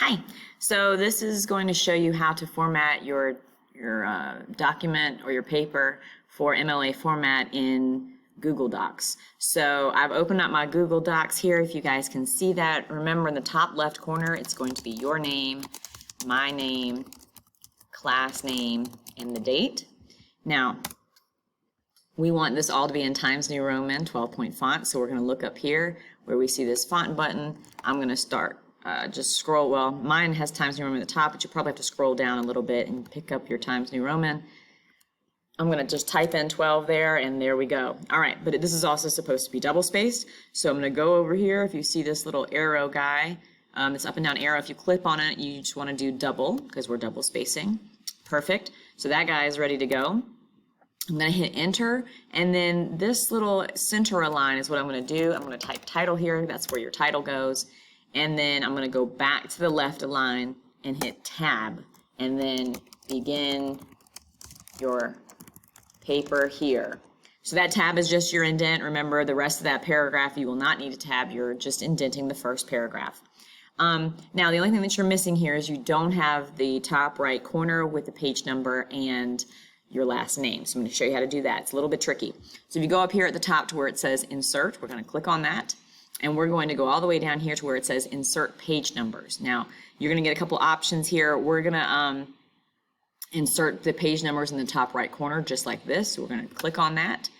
Hi, so this is going to show you how to format your document or your paper for MLA format in Google Docs. So I've opened up my Google Docs here, if you guys can see that. Remember in the top left corner, it's going to be your name, my name, class name, and the date. Now, we want this all to be in Times New Roman 12-point font, so we're going to look up here where we see this font button. I'm going to start. Just scroll, well, mine has Times New Roman at the top, but you probably have to scroll down a little bit and pick up your Times New Roman. I'm going to just type in 12 there, and there we go. All right, but this is also supposed to be double spaced, so I'm going to go over here. If you see this little arrow guy, this up and down arrow, if you click on it, you just want to do double, because we're double spacing. Perfect. So that guy is ready to go. I'm going to hit enter, and then this little center align is what I'm going to do. I'm going to type title here. That's where your title goes. And then I'm going to go back to the left align and hit tab, and then begin your paper here. So that tab is just your indent. Remember, the rest of that paragraph you will not need a tab. You're just indenting the first paragraph. Now the only thing that you're missing here is you don't have the top right corner with the page number and your last name. So I'm going to show you how to do that. It's a little bit tricky. So if you go up here at the top to where it says insert, we're going to click on that. And we're going to go all the way down here to where it says insert page numbers. Now, you're going to get a couple options here. We're going to insert the page numbers in the top right corner, just like this. So we're going to click on that.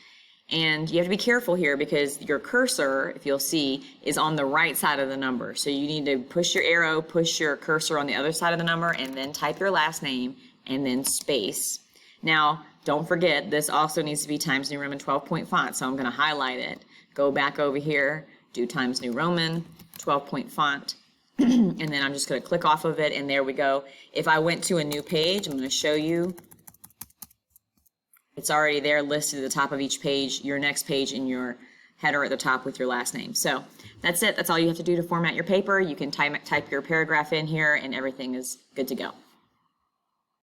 And you have to be careful here because your cursor, if you'll see, is on the right side of the number. So you need to push your arrow, push your cursor on the other side of the number, and then type your last name, and then space. Now, don't forget, this also needs to be Times New Roman 12-point font. So I'm going to highlight it, go back over here, do Times New Roman, 12-point font, and then I'm just going to click off of it, and there we go. If I went to a new page, I'm going to show you. It's already there listed at the top of each page, your next page, and your header at the top with your last name. So that's it. That's all you have to do to format your paper. You can type your paragraph in here, and everything is good to go.